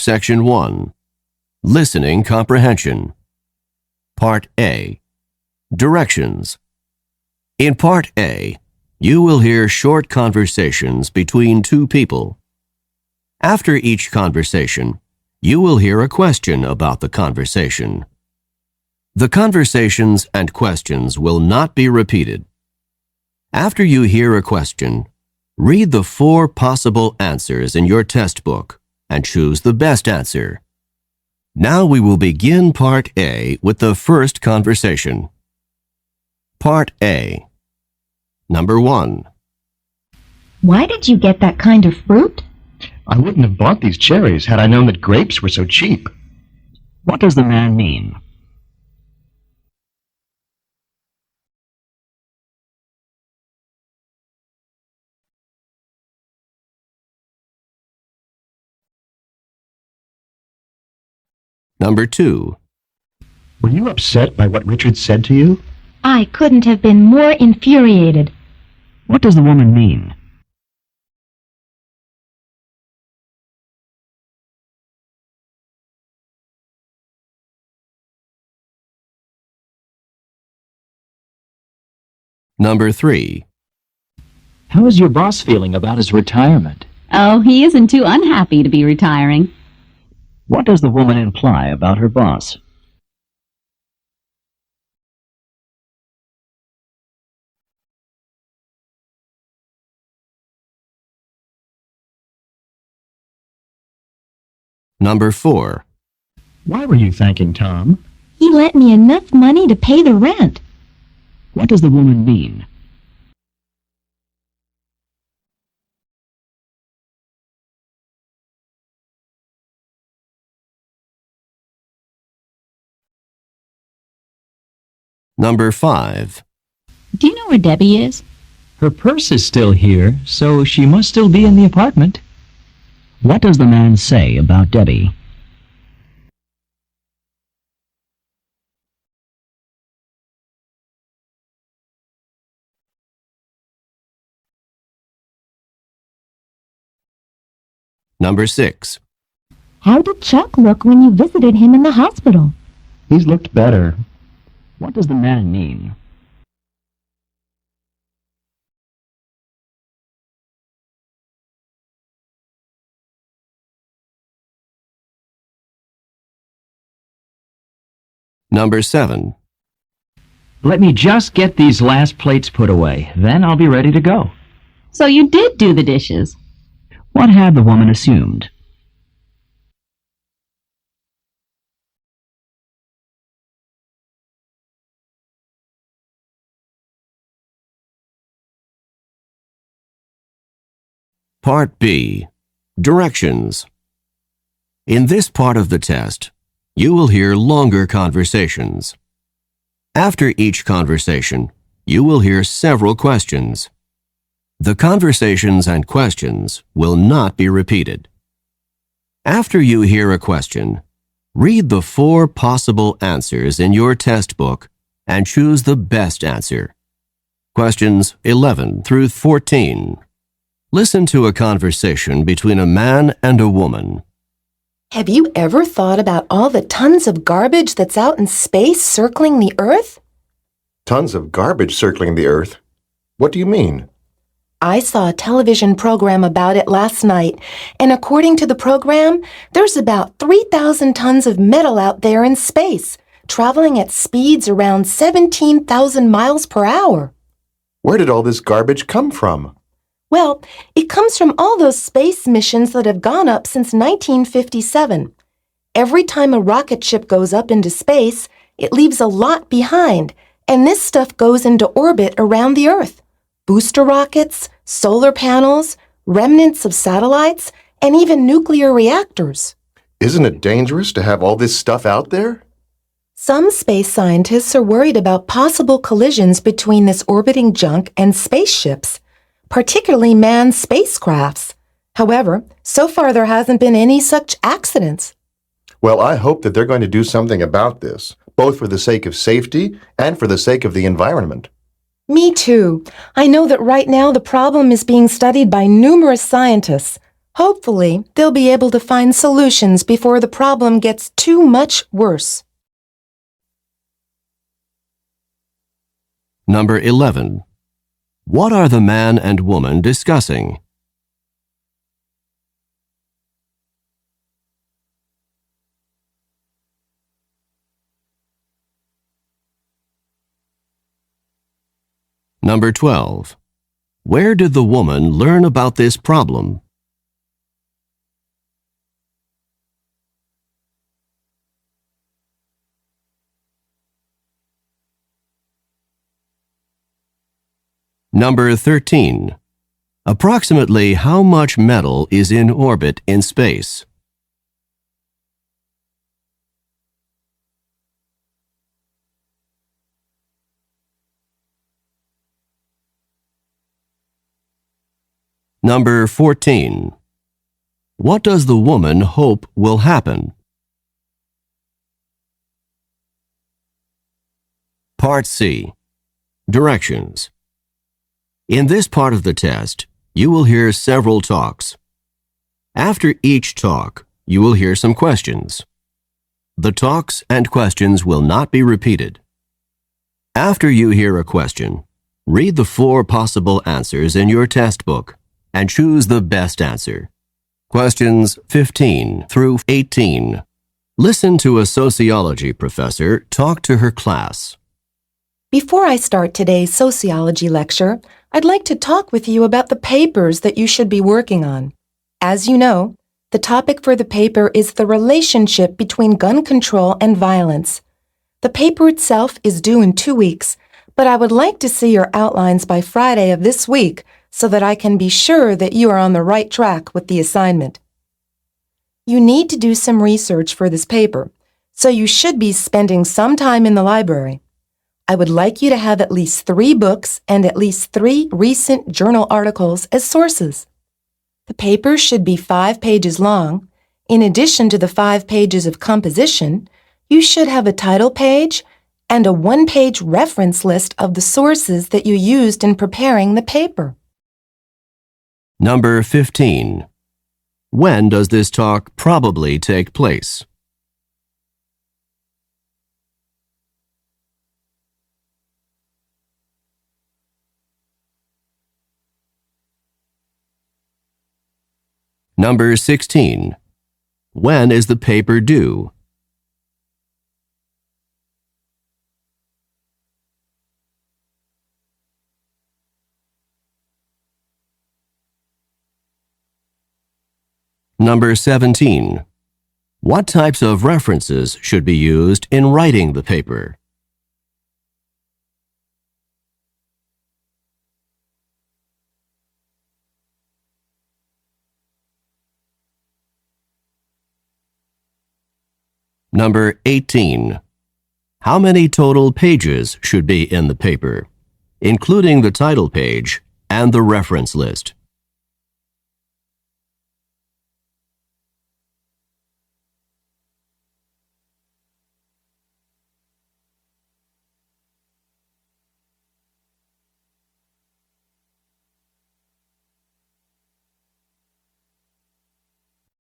Section 1. Listening Comprehension. Part A. Directions. In Part A, you will hear short conversations between two people. After each conversation, you will hear a question about the conversation. The conversations and questions will not be repeated. After you hear a question, read the 4 possible answers in your test book and choose the best answer. Now we will begin Part A with the first conversation. Part A. Number 1. Why did you get that kind of fruit? I wouldn't have bought these cherries had I known that grapes were so cheap. What does the man mean? Number 2. Were you upset by what Richard said to you? I couldn't have been more infuriated. What does the woman mean? Number 3. How is your boss feeling about his retirement? Oh, he isn't too unhappy to be retiring. What does the woman imply about her boss? Number 4. Why were you thanking Tom? He lent me enough money to pay the rent. What does the woman mean? Number 5. Do you know where Debbie is? Her purse is still here, so she must still be in the apartment. What does the man say about Debbie? Number 6. How did Chuck look when you visited him in the hospital? He's looked better. What does the man mean? Number 7. Let me just get these last plates put away, then I'll be ready to go. So you did do the dishes. What had the woman assumed? Part B. Directions. In this part of the test, you will hear longer conversations. After each conversation, you will hear several questions. The conversations and questions will not be repeated. After you hear a question, read the 4 possible answers in your test book and choose the best answer. Questions 11 through 14. Listen to a conversation between a man and a woman. Have you ever thought about all the tons of garbage that's out in space circling the Earth? Tons of garbage circling the Earth? What do you mean? I saw a television program about it last night, and according to the program, there's about 3,000 tons of metal out there in space, traveling at speeds around 17,000 miles per hour. Where did all this garbage come from? Well, it comes from all those space missions that have gone up since 1957. Every time a rocket ship goes up into space, it leaves a lot behind, and this stuff goes into orbit around the Earth. Booster rockets, solar panels, remnants of satellites, and even nuclear reactors. Isn't it dangerous to have all this stuff out there? Some space scientists are worried about possible collisions between this orbiting junk and spaceships, particularly manned spacecrafts. However, so far there hasn't been any such accidents. Well, I hope that they're going to do something about this, both for the sake of safety and for the sake of the environment. Me too. I know that right now the problem is being studied by numerous scientists. Hopefully, they'll be able to find solutions before the problem gets too much worse. Number 11. What are the man and woman discussing? Number 12. Where did the woman learn about this problem? Number 13. Approximately how much metal is in orbit in space? Number 14. What does the woman hope will happen? Part C. Directions. In this part of the test, you will hear several talks. After each talk, you will hear some questions. The talks and questions will not be repeated. After you hear a question, read the 4 possible answers in your test book and choose the best answer. Questions 15 through 18. Listen to a sociology professor talk to her class. Before I start today's sociology lecture, I'd like to talk with you about the papers that you should be working on. As you know, the topic for the paper is the relationship between gun control and violence. The paper itself is due in 2 weeks, but I would like to see your outlines by Friday of this week so that I can be sure that you are on the right track with the assignment. You need to do some research for this paper, so you should be spending some time in the library. I would like you to have at least 3 books and at least 3 recent journal articles as sources. The paper should be 5 pages long. In addition to the 5 pages of composition, you should have a title page and a 1-page reference list of the sources that you used in preparing the paper. Number 15. When does this talk probably take place? Number 16. When is the paper due? Number 17. What types of references should be used in writing the paper? Number 18. How many total pages should be in the paper, including the title page and the reference list?